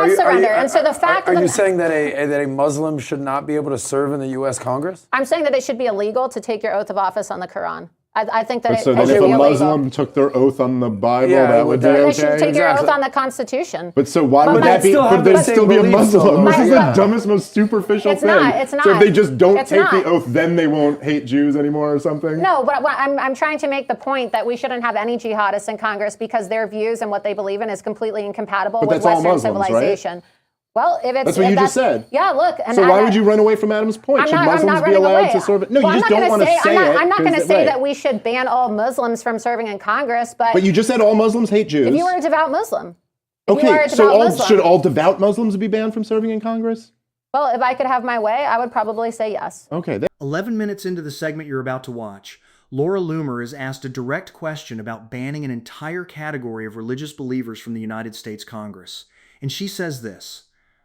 will surrender. And so the fact Are you saying that a Muslim should not be able to serve in the U.S. Congress? I'm saying that it should be illegal to take your oath of office on the Quran. I think that so then if a Muslim took their oath on the Bible, that would be okay? They should take your oath on the Constitution. But so why would that be? But they'd still be a Muslim. This is the dumbest, most superficial thing. It's not. So if they just don't take the oath, then they won't hate Jews anymore or something? No, but I'm trying to make the point that we shouldn't have any jihadists in Congress because their views and what they believe in is completely incompatible with Western civilization. Right? Well, if it's that's what you just said. Yeah, look. And so why would you run away from Adam's point? Should Muslims be allowed to serve? No, you just don't want to say it. I'm not going to say that we should ban all Muslims from serving in Congress, but you just said all Muslims hate Jews. If you were a devout Muslim. Okay, so should all devout Muslims be banned from serving in Congress? Well, if I could have my way, I would probably say yes. Okay. 11 minutes into the segment you're about to watch, Laura Loomer is asked a direct question about banning an entire category of religious believers from the United States Congress. And she says this: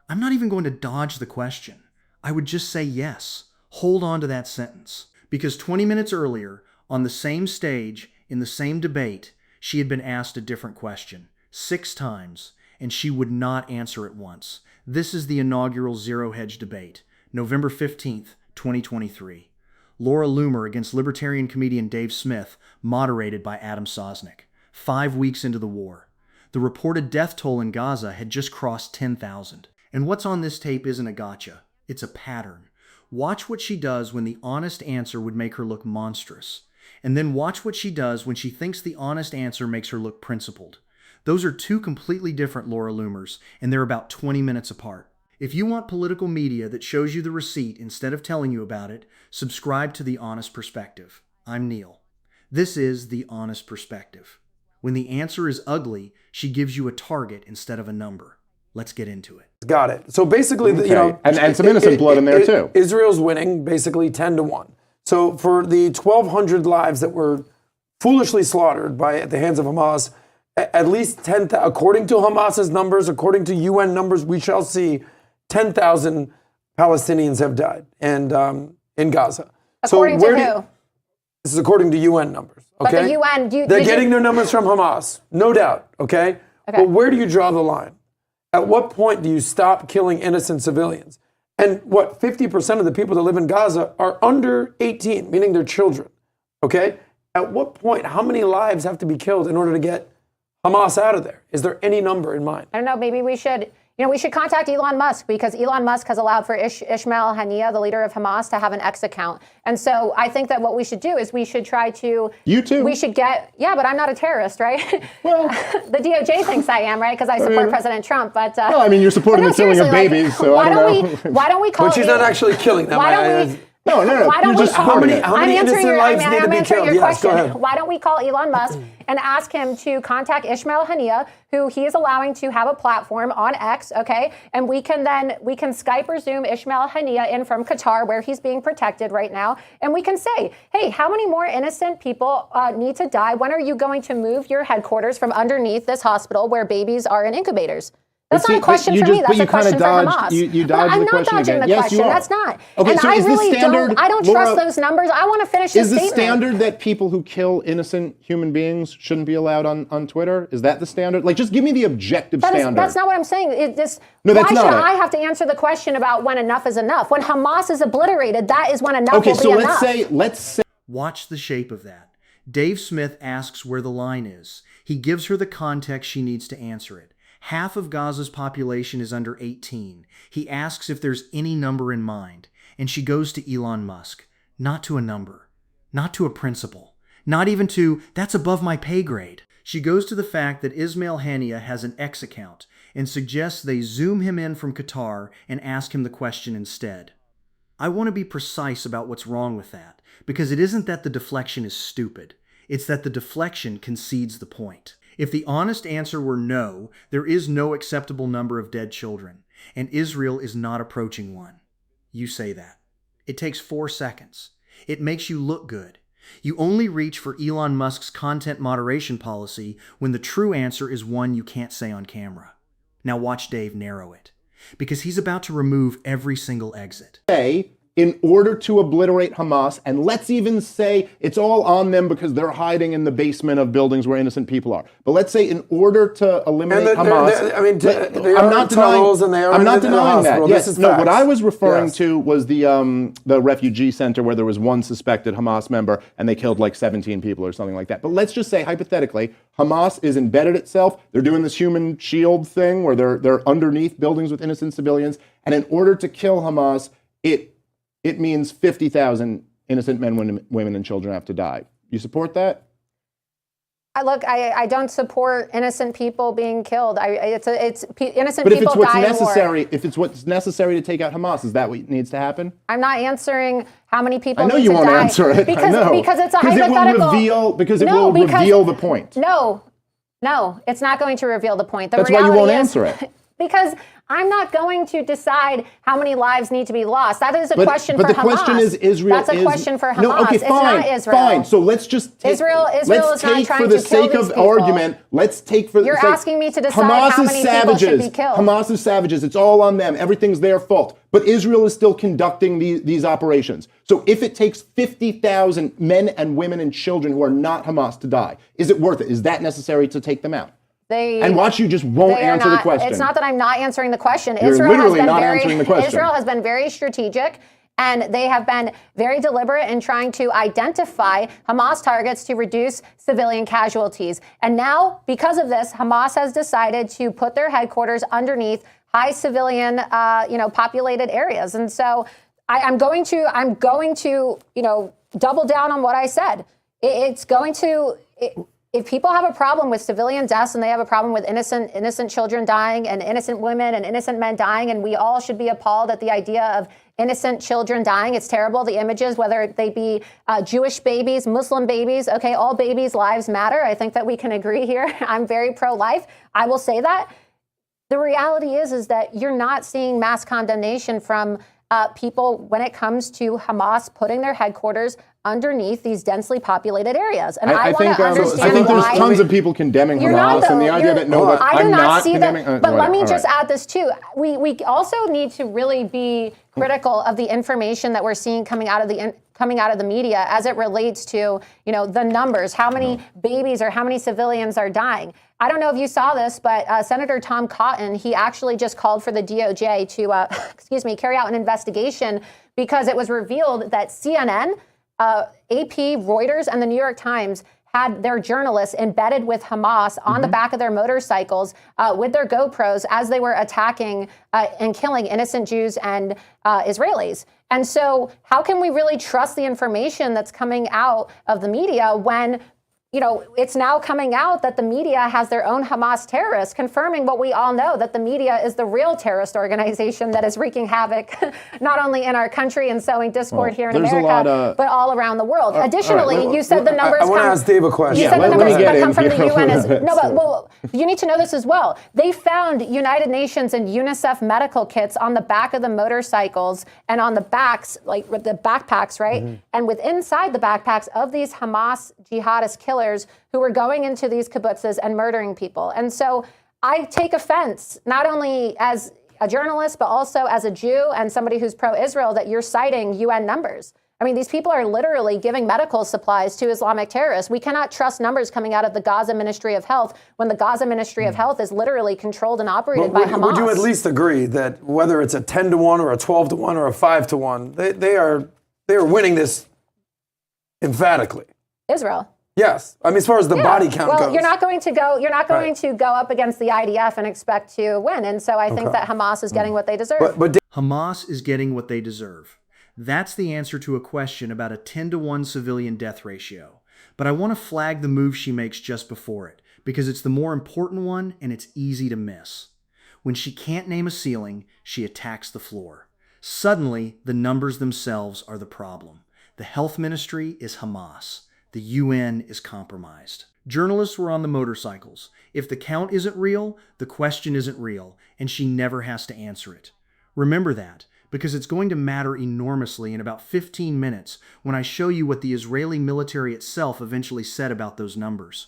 I'm not even going to dodge the question. I would just say yes. Hold on to that sentence. Because 20 minutes earlier, on the same stage, in the same debate, she had been asked a different question 6 times, and she would not answer it once. This is the inaugural ZeroHedge debate, November 15th, 2023. Laura Loomer against libertarian comedian Dave Smith, moderated by Adam Sosnick. 5 weeks into the war. The reported death toll in Gaza had just crossed 10,000. And what's on this tape isn't a gotcha. It's a pattern. Watch what she does when the honest answer would make her look monstrous. And then watch what she does when she thinks the honest answer makes her look principled. Those are 2 completely different Laura Loomers, and they're about 20 minutes apart. If you want political media that shows you the receipt instead of telling you about it, subscribe to The Honest Perspective. I'm Neil. This is The Honest Perspective. When the answer is ugly, she gives you a target instead of a number. Let's get into it. Got it. So basically, and some innocent blood in there too. Israel's winning basically 10-1. So for the 1,200 lives that were foolishly slaughtered at the hands of Hamas, at least 10,000, according to Hamas's numbers, according to UN numbers, we shall see 10,000 Palestinians have died, and in Gaza. According to who? This is according to UN numbers. Okay. But the UN, they're getting their numbers from Hamas, no doubt. Okay. But where do you draw the line? At what point do you stop killing innocent civilians? And 50% of the people that live in Gaza are under 18, meaning they're children, okay? At what point, how many lives have to be killed in order to get Hamas out of there? Is there any number in mind? I don't know, maybe we should contact Elon Musk because Elon Musk has allowed for Ismail Haniyeh, the leader of Hamas, to have an X account. And so I think that what we should do is we should try to... You too. We should but I'm not a terrorist, right? Well... the DOJ thinks I am, right? Because I support President Trump, but... well, I mean, you're supporting the killing of babies, so I don't know. Why don't we call... But she's not actually killing them. No. You're just how many innocent lives need to be killed? Yes, go ahead. Why don't we call Elon Musk and ask him to contact Ismail Haniyeh, who he is allowing to have a platform on X, okay? And we can Skype or Zoom Ismail Haniyeh in from Qatar, where he's being protected right now, and we can say, hey, how many more innocent people need to die? When are you going to move your headquarters from underneath this hospital where babies are in incubators? That's not a question for me. That's a question for Hamas. You dodged the question again. I'm not dodging the question. That's not. Okay, and so I is really the standard, I don't trust those numbers. I want to finish this statement. Is the standard that people who kill innocent human beings shouldn't be allowed on Twitter? Is that the standard? Like, just give me the objective standard. That's not what I'm saying. Why should I have to answer the question about when enough is enough? When Hamas is obliterated, that is when enough will be enough. Okay, so let's say... Watch the shape of that. Dave Smith asks where the line is. He gives her the context she needs to answer it. Half of Gaza's population is under 18. He asks if there's any number in mind, and she goes to Elon Musk. Not to a number, not to a principle, not even to, that's above my pay grade. She goes to the fact that Ismail Haniyeh has an X account and suggests they zoom him in from Qatar and ask him the question instead. I want to be precise about what's wrong with that, because it isn't that the deflection is stupid. It's that the deflection concedes the point. If the honest answer were no, there is no acceptable number of dead children, and Israel is not approaching one. You say that. It takes 4 seconds. It makes you look good. You only reach for Elon Musk's content moderation policy when the true answer is one you can't say on camera. Now watch Dave narrow it, because he's about to remove every single exit. Say in order to obliterate Hamas, and let's even say it's all on them because they're hiding in the basement of buildings where innocent people are. But let's say in order to eliminate Hamas, I'm not denying that. Yes, no. What I was referring to was the refugee center where there was one suspected Hamas member and they killed like 17 people or something like that. But let's just say hypothetically, Hamas is embedded itself. They're doing this human shield thing where they're underneath buildings with innocent civilians, and in order to kill Hamas, it means 50,000 innocent men, women, and children have to die. You support that? I don't support innocent people being killed. Innocent but people die in war. If it's what's necessary to take out Hamas, is that what needs to happen? I'm not answering how many people. I know need you to won't die answer it. Because it's a hypothetical. Because it will reveal the point. No, it's not going to reveal the point. That's why you won't answer it. Because I'm not going to decide how many lives need to be lost. That is a question for Hamas. But the question is, Israel That's a question for Hamas. No, okay, fine, it's not Israel. Fine. So let's just take, Israel is not trying to kill these people. You're asking me to decide how many people should be killed. Hamas is savages. It's all on them. Everything's their fault. But Israel is still conducting these operations. So if it takes 50,000 men and women and children who are not Hamas to die, is it worth it? Is that necessary to take them out? And watch, you just won't answer the question. It's not that I'm not answering the question. You're literally not answering the question. Israel has been very strategic, and they have been very deliberate in trying to identify Hamas targets to reduce civilian casualties. And now, because of this, Hamas has decided to put their headquarters underneath high civilian, populated areas. And so I'm going to, double down on what I said. If people have a problem with civilian deaths and they have a problem with innocent children dying and innocent women and innocent men dying, and we all should be appalled at the idea of innocent children dying. It's terrible. The images, whether they be Jewish babies, Muslim babies, okay, all babies' lives matter. I think that we can agree here. I'm very pro-life. I will say that. The reality is that you're not seeing mass condemnation from people when it comes to Hamas putting their headquarters underneath these densely populated areas. And I want to understand why. I think there's tons of people condemning Hamas, and the idea that I'm not condemning. But let me just add this too. We also need to really be critical of the information that we're seeing coming out of the media as it relates to, the numbers, how many babies or how many civilians are dying. I don't know if you saw this, but Senator Tom Cotton, he actually just called for the DOJ to, carry out an investigation because it was revealed that CNN, AP, Reuters, and the New York Times had their journalists embedded with Hamas on the back of their motorcycles with their GoPros as they were attacking and killing innocent Jews and Israelis. And so how can we really trust the information that's coming out of the media when it's now coming out that the media has their own Hamas terrorists, confirming what we all know, that the media is the real terrorist organization that is wreaking havoc, not only in our country and sowing discord here in America, but all around the world. Additionally, you said the numbers I want to ask Dave a question. You said the numbers that come from the UN you need to know this as well. They found United Nations and UNICEF medical kits on the back of the motorcycles and on the backs, like the backpacks, right? Mm-hmm. And inside the backpacks of these Hamas jihadist killers who were going into these kibbutzes and murdering people. And so I take offense, not only as a journalist, but also as a Jew and somebody who's pro-Israel, that you're citing UN numbers. I mean, these people are literally giving medical supplies to Islamic terrorists. We cannot trust numbers coming out of the Gaza Ministry of Health when the Gaza Ministry of Health is literally controlled and operated by Hamas. Would you at least agree that whether it's a 10-1 or a 12-1 or a 5-1, they are winning this emphatically? Israel. Yes, I mean, as far as the body count goes. You're not going to go up against the IDF and expect to win. And so I think that Hamas is getting what they deserve. Hamas is getting what they deserve. That's the answer to a question about a 10-1 civilian death ratio. But I want to flag the move she makes just before it, because it's the more important one and it's easy to miss. When she can't name a ceiling, she attacks the floor. Suddenly, the numbers themselves are the problem. The health ministry is Hamas. The UN is compromised. Journalists were on the motorcycles. If the count isn't real, the question isn't real, and she never has to answer it. Remember that, because it's going to matter enormously in about 15 minutes when I show you what the Israeli military itself eventually said about those numbers.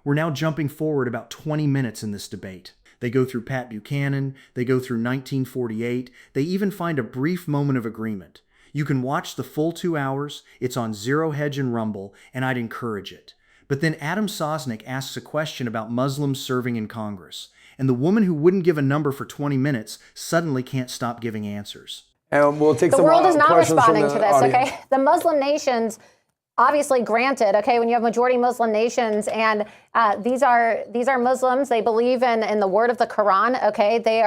We're now jumping forward about 20 minutes in this debate. They go through Pat Buchanan, they go through 1948, they even find a brief moment of agreement. You can watch the full 2 hours. It's on ZeroHedge and Rumble, and I'd encourage it. But then Adam Sosnick asks a question about Muslims serving in Congress, and the woman who wouldn't give a number for 20 minutes suddenly can't stop giving answers. And we'll take the some world is not questions from responding the to this, audience. okay? The Muslim nations, obviously granted, okay, when you have majority Muslim nations, and these are Muslims, they believe in the word of the Quran, okay? They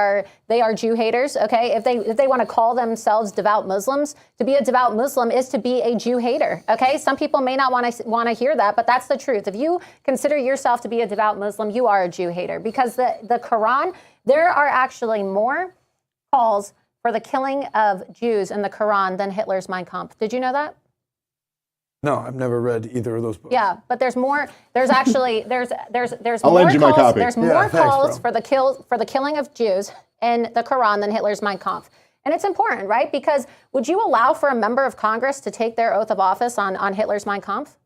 are Jew haters, okay? If they want to call themselves devout Muslims, to be a devout Muslim is to be a Jew hater, okay? Some people may not want to hear that, but that's the truth. If you consider yourself to be a devout Muslim, you are a Jew hater, because the Quran, there are actually more calls for the killing of Jews in the Quran than Hitler's Mein Kampf. Did you know that? No, I've never read either of those books. Yeah, but there's more. There's actually there's I'll more lend you my calls. copy. There's more calls bro. for the killing of Jews in the Quran than Hitler's Mein Kampf. And it's important, right? Because would you allow for a member of Congress to take their oath of office on Hitler's Mein Kampf?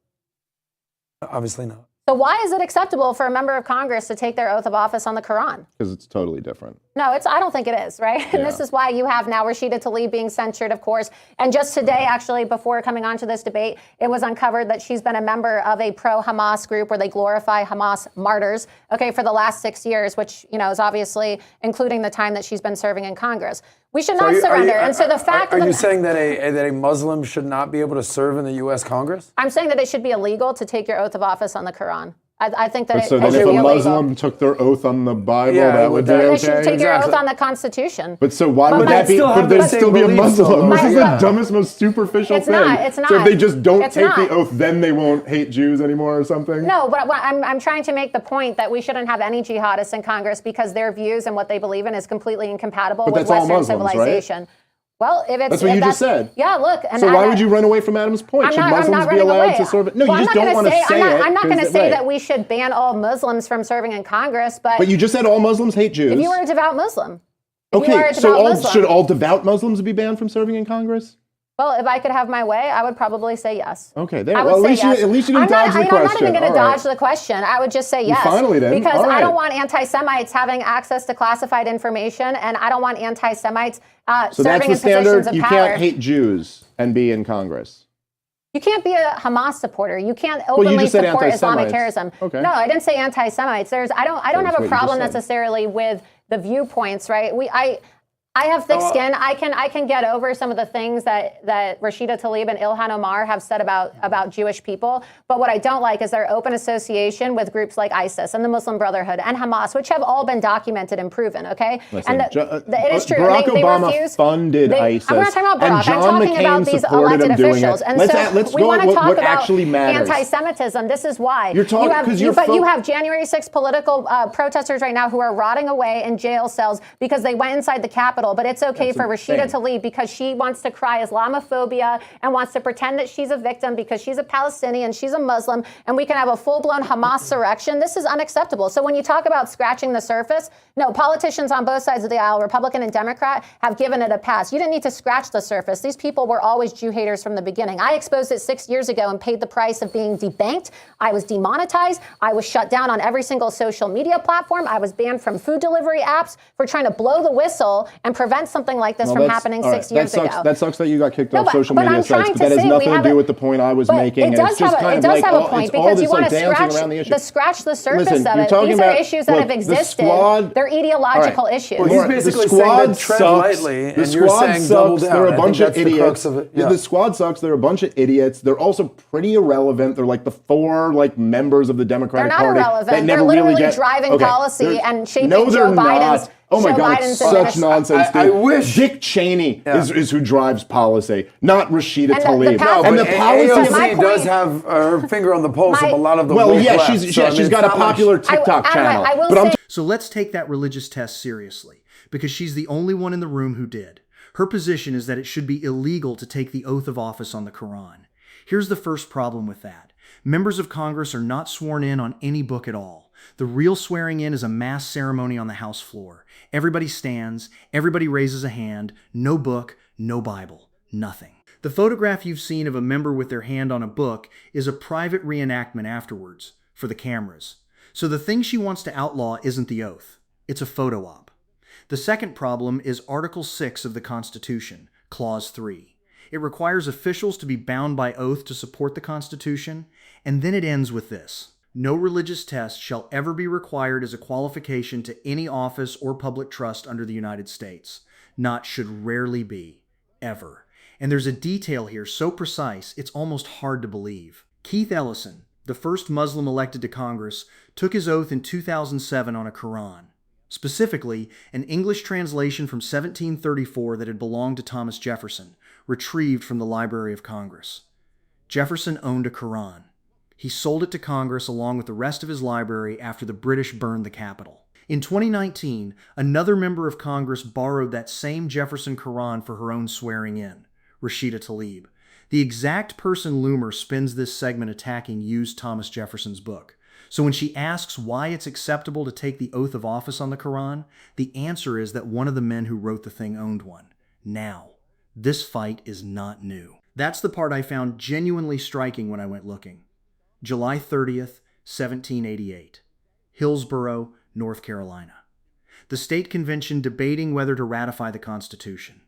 Obviously not. So why is it acceptable for a member of Congress to take their oath of office on the Quran? Because it's totally different. No, I don't think it is, right? Yeah. And this is why you have now Rashida Tlaib being censured, of course. And just today, actually, before coming onto this debate, it was uncovered that she's been a member of a pro-Hamas group where they glorify Hamas martyrs, okay, for the last 6 years, which, is obviously including the time that she's been serving in Congress. We should not surrender. And so the fact Are you saying that a Muslim should not be able to serve in the U.S. Congress? I'm saying that it should be illegal to take your oath of office on the Quran. I think that so it then should if be a illegal. Muslim took their oath on the Bible, Yeah, that would be They okay? should take their oath Exactly. on the Constitution. But so why would But that be? still have But they'd the same still be a beliefs, though. Muslim. This is Yeah. the dumbest, most superficial It's thing. not, it's So if they not. just don't It's take not. the oath, then they won't hate Jews anymore or something? No, but I'm trying to make the point that we shouldn't have any jihadists in Congress because their views and what they believe in is completely incompatible with that's all Western Muslims, civilization. Well, if it's That's what you just said. Yeah, look. And So why would you run away from Adam's point? Should Muslims be allowed to serve? No, well, you just don't want to say it. I'm not going to 'cause- say right. that we should ban all Muslims from serving in Congress, But you just said all Muslims hate Jews. if you were a devout Muslim. If you were Okay, a so devout Muslim, should all devout Muslims be banned from serving in Congress? well, if I could have my way, I would probably say yes. Okay, there. I would Well, at say least yes. at least you didn't I'm dodge the not question. even going to All right. dodge the question. I would just say yes. finally did. Because All I don't right. want anti-Semites having access to classified information, and I don't want anti-Semites So that's serving the in positions standard. of You power. can't hate Jews and be in Congress. You can't be a Hamas supporter. You can't you openly just said support Islamic anti-Semites. terrorism. Okay. No, I didn't say anti-Semites. I don't have what a you just problem said. necessarily with the viewpoints, right? I have thick skin. I can get over some of the things that Rashida Tlaib and Ilhan Omar have said about Jewish people. But what I don't like is their open association with groups like ISIS and the Muslim Brotherhood and Hamas, which have all been documented and proven. Okay, Listen, and it is true. Barack they Obama refuse, funded ISIS. I'm not talking about and Barack. John I'm talking McCain about these supported elected him doing officials. it. And Let's so we go want at to talk what about actually matters. anti-Semitism. This is why You're talking- 'cause you're you have January 6th political protesters right now who are rotting away in jail cells because they went inside the Capitol. But it's okay for Rashida Tlaib because she wants to cry Islamophobia and wants to pretend that she's a victim because she's a Palestinian, she's a Muslim, and we can have a full-blown Hamas surrection. This is unacceptable. So when you talk about scratching the surface, no, politicians on both sides of the aisle, Republican and Democrat, have given it a pass. You didn't need to scratch the surface. These people were always Jew haters from the beginning. I exposed it 6 years ago and paid the price of being debanked. I was demonetized. I was shut down on every single social media platform. I was banned from food delivery apps for trying to blow the whistle and prevent something like this from happening 6 years ago. That sucks that you got kicked off but- social but media I'm sites, trying but to that has say nothing we to do haven't- with the point I was But making. it and does it's just have kind a, of it does like have a all- point it's all because this you want like to dancing scratch around the issue. scratch the surface Listen, of you're it. talking These about- are issues that look, have the existed. squad- They're ideological issues. Well, he's Laura, basically the saying squad that tread sucks. lightly, The and you're squad saying double sucks. down. They're I a bunch think of that's the crux idiots. of it. Yeah. The squad sucks. They're a bunch of idiots. They're also pretty irrelevant. They're like the four members of the Democratic They're Party not irrelevant. that never They're literally really get driving policy and shaping no, they're Joe not. Biden's. Oh my Joe God, Biden's it's such administration. nonsense. I dude. wish- Dick Cheney is who drives policy, not Rashida And the Tlaib. power- and the but policy my AOC point- does have her finger on the pulse of a lot of the well, woke yeah, left. she's So, I mean, she's got it's a not much- popular TikTok channel. I will but I'm say- So let's take that religious test seriously, because she's the only one in the room who did. Her position is that it should be illegal to take the oath of office on the Quran. Here's the first problem with that. Members of Congress are not sworn in on any book at all. The real swearing in is a mass ceremony on the House floor. Everybody stands, everybody raises a hand, no book, no Bible, nothing. The photograph you've seen of a member with their hand on a book is a private reenactment afterwards, for the cameras. So the thing she wants to outlaw isn't the oath, it's a photo op. The second problem is Article 6 of the Constitution, Clause 3. It requires officials to be bound by oath to support the Constitution, and then it ends with this. No religious test shall ever be required as a qualification to any office or public trust under the United States. Not should rarely be. Ever. And there's a detail here so precise, it's almost hard to believe. Keith Ellison, the first Muslim elected to Congress, took his oath in 2007 on a Quran. Specifically, an English translation from 1734 that had belonged to Thomas Jefferson, retrieved from the Library of Congress. Jefferson owned a Quran. He sold it to Congress along with the rest of his library after the British burned the Capitol. In 2019, another member of Congress borrowed that same Jefferson Quran for her own swearing in, Rashida Tlaib. The exact person Loomer spends this segment attacking used Thomas Jefferson's book. So when she asks why it's acceptable to take the oath of office on the Quran, the answer is that one of the men who wrote the thing owned one. Now, this fight is not new. That's the part I found genuinely striking when I went looking. July 30th, 1788. Hillsborough, North Carolina. The state convention debating whether to ratify the Constitution.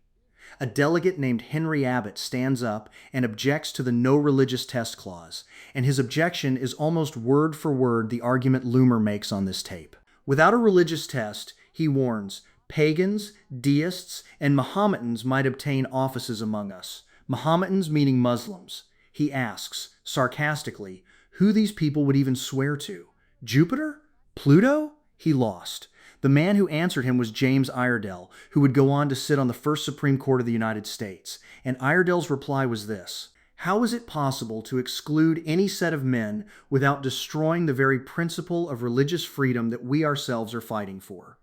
A delegate named Henry Abbott stands up and objects to the no religious test clause, and his objection is almost word for word the argument Loomer makes on this tape. Without a religious test, he warns, pagans, deists, and Mohammedans might obtain offices among us. Mohammedans meaning Muslims. He asks, sarcastically, who these people would even swear to. Jupiter? Pluto? He lost. The man who answered him was James Iredell, who would go on to sit on the first Supreme Court of the United States. And Iredell's reply was this: how is it possible to exclude any set of men without destroying the very principle of religious freedom that we ourselves are fighting for?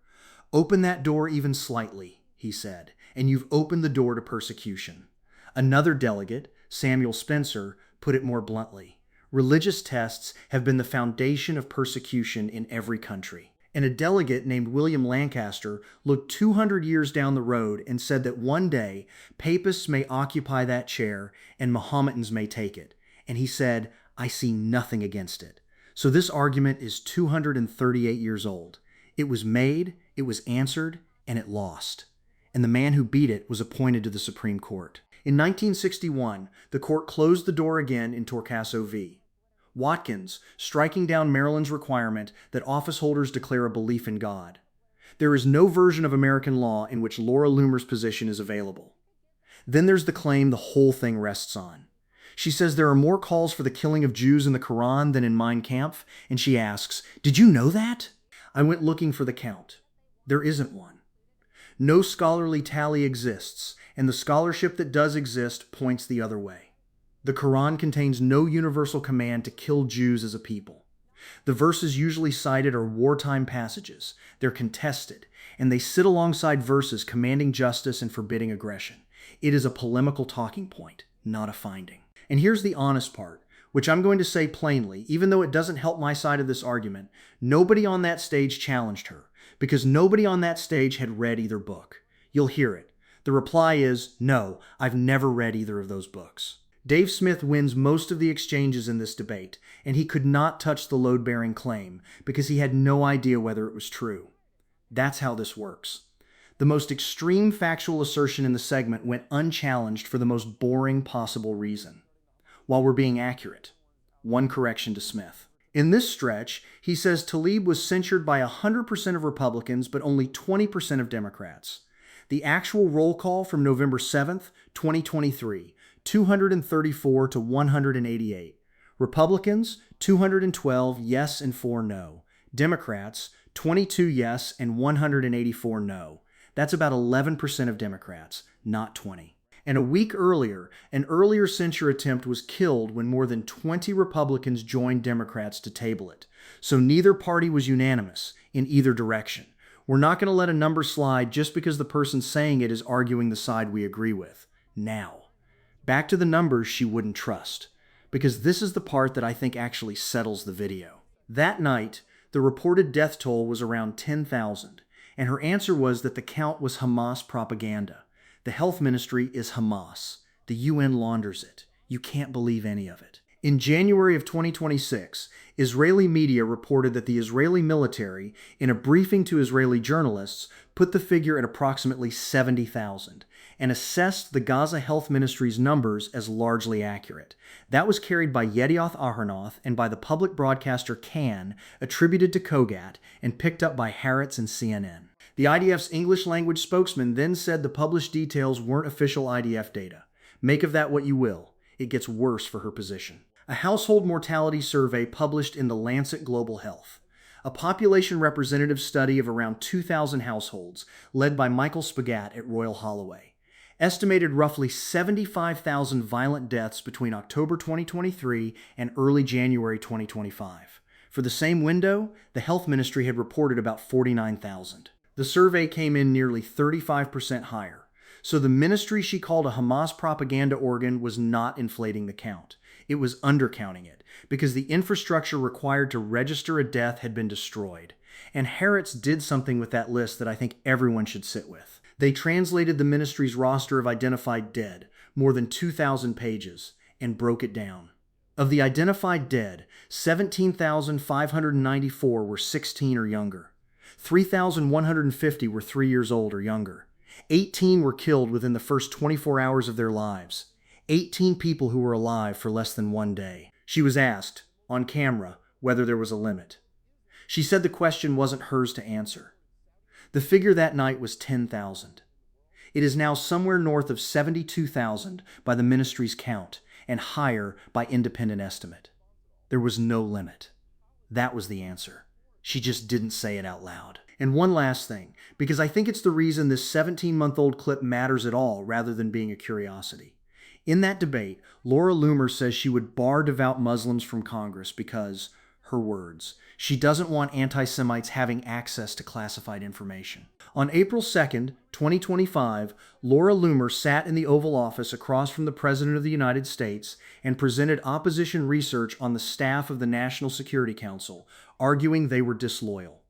Open that door even slightly, he said, and you've opened the door to persecution. Another delegate, Samuel Spencer, put it more bluntly. Religious tests have been the foundation of persecution in every country. And a delegate named William Lancaster looked 200 years down the road and said that one day papists may occupy that chair and Mohammedans may take it. And he said, I see nothing against it. So this argument is 238 years old. It was made, it was answered, and it lost. And the man who beat it was appointed to the Supreme Court. In 1961, the court closed the door again in Torcaso v. Watkins, striking down Maryland's requirement that office holders declare a belief in God. There is no version of American law in which Laura Loomer's position is available. Then there's the claim the whole thing rests on. She says there are more calls for the killing of Jews in the Quran than in Mein Kampf, and she asks, did you know that? I went looking for the count. There isn't one. No scholarly tally exists, and the scholarship that does exist points the other way. The Quran contains no universal command to kill Jews as a people. The verses usually cited are wartime passages. They're contested, and they sit alongside verses commanding justice and forbidding aggression. It is a polemical talking point, not a finding. And here's the honest part, which I'm going to say plainly, even though it doesn't help my side of this argument, nobody on that stage challenged her, because nobody on that stage had read either book. You'll hear it. The reply is, no, I've never read either of those books. Dave Smith wins most of the exchanges in this debate, and he could not touch the load-bearing claim because he had no idea whether it was true. That's how this works. The most extreme factual assertion in the segment went unchallenged for the most boring possible reason. While we're being accurate. One correction to Smith. In this stretch, he says Tlaib was censured by 100% of Republicans but only 20% of Democrats. The actual roll call from November 7th, 2023, 234 to 188. Republicans, 212 yes and 4 no. Democrats, 22 yes and 184 no. That's about 11% of Democrats, not 20. And a week earlier, an earlier censure attempt was killed when more than 20 Republicans joined Democrats to table it. So neither party was unanimous in either direction. We're not going to let a number slide just because the person saying it is arguing the side we agree with. Now, back to the numbers she wouldn't trust, because this is the part that I think actually settles the video. That night, the reported death toll was around 10,000, and her answer was that the count was Hamas propaganda. The health ministry is Hamas. The UN launders it. You can't believe any of it. In January of 2026, Israeli media reported that the Israeli military, in a briefing to Israeli journalists, put the figure at approximately 70,000 and assessed the Gaza Health Ministry's numbers as largely accurate. That was carried by Yedioth Ahronoth and by the public broadcaster Kan, attributed to Kogat, and picked up by Haaretz and CNN. The IDF's English language spokesman then said the published details weren't official IDF data. Make of that what you will. It gets worse for her position. A household mortality survey published in the Lancet Global Health. A population representative study of around 2,000 households, led by Michael Spagat at Royal Holloway, estimated roughly 75,000 violent deaths between October 2023 and early January 2025. For the same window, the Health Ministry had reported about 49,000. The survey came in nearly 35% higher. So the ministry she called a Hamas propaganda organ was not inflating the count. It was undercounting it, because the infrastructure required to register a death had been destroyed. And Haaretz did something with that list that I think everyone should sit with. They translated the ministry's roster of identified dead, more than 2,000 pages, and broke it down. Of the identified dead, 17,594 were 16 or younger. 3,150 were 3 years old or younger. 18 were killed within the first 24 hours of their lives. 18 people who were alive for less than 1 day. She was asked, on camera, whether there was a limit. She said the question wasn't hers to answer. The figure that night was 10,000. It is now somewhere north of 72,000 by the ministry's count, and higher by independent estimate. There was no limit. That was the answer. She just didn't say it out loud. And one last thing, because I think it's the reason this 17-month-old clip matters at all rather than being a curiosity. In that debate, Laura Loomer says she would bar devout Muslims from Congress because, her words, she doesn't want anti-Semites having access to classified information. On April 2nd, 2025, Laura Loomer sat in the Oval Office across from the President of the United States and presented opposition research on the staff of the National Security Council, arguing they were disloyal.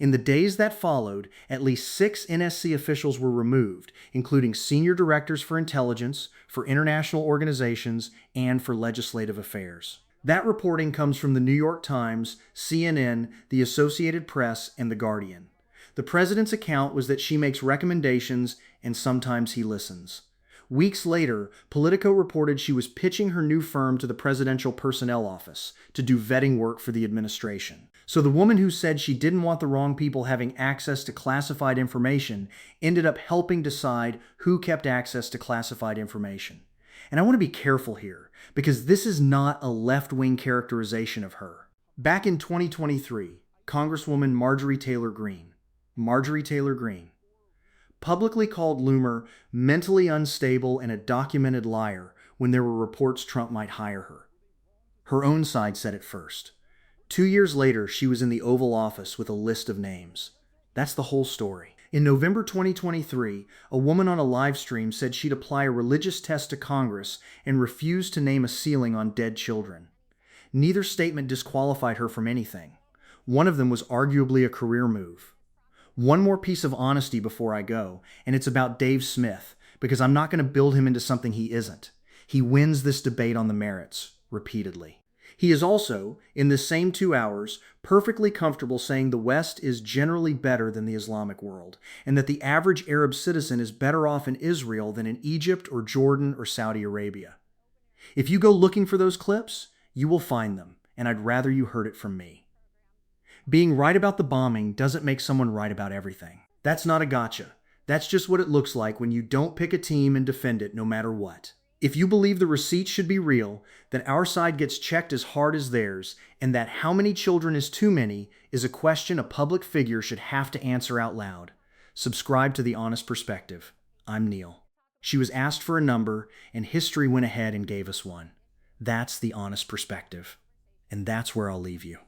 In the days that followed, at least 6 NSC officials were removed, including senior directors for intelligence, for international organizations, and for legislative affairs. That reporting comes from the New York Times, CNN, the Associated Press, and The Guardian. The president's account was that she makes recommendations and sometimes he listens. Weeks later, Politico reported she was pitching her new firm to the Presidential Personnel Office to do vetting work for the administration. So the woman who said she didn't want the wrong people having access to classified information ended up helping decide who kept access to classified information. And I want to be careful here, because this is not a left-wing characterization of her. Back in 2023, Congresswoman Marjorie Taylor Greene publicly called Loomer mentally unstable and a documented liar when there were reports Trump might hire her. Her own side said it first. 2 years later, she was in the Oval Office with a list of names. That's the whole story. In November 2023, a woman on a live stream said she'd apply a religious test to Congress and refused to name a ceiling on dead children. Neither statement disqualified her from anything. One of them was arguably a career move. One more piece of honesty before I go, and it's about Dave Smith, because I'm not going to build him into something he isn't. He wins this debate on the merits, repeatedly. He is also, in the same 2 hours, perfectly comfortable saying the West is generally better than the Islamic world, and that the average Arab citizen is better off in Israel than in Egypt or Jordan or Saudi Arabia. If you go looking for those clips, you will find them, and I'd rather you heard it from me. Being right about the bombing doesn't make someone right about everything. That's not a gotcha. That's just what it looks like when you don't pick a team and defend it no matter what. If you believe the receipts should be real, then our side gets checked as hard as theirs, and that how many children is too many is a question a public figure should have to answer out loud. Subscribe to The Honest Perspective. I'm Neil. She was asked for a number, and history went ahead and gave us one. That's The Honest Perspective. And that's where I'll leave you.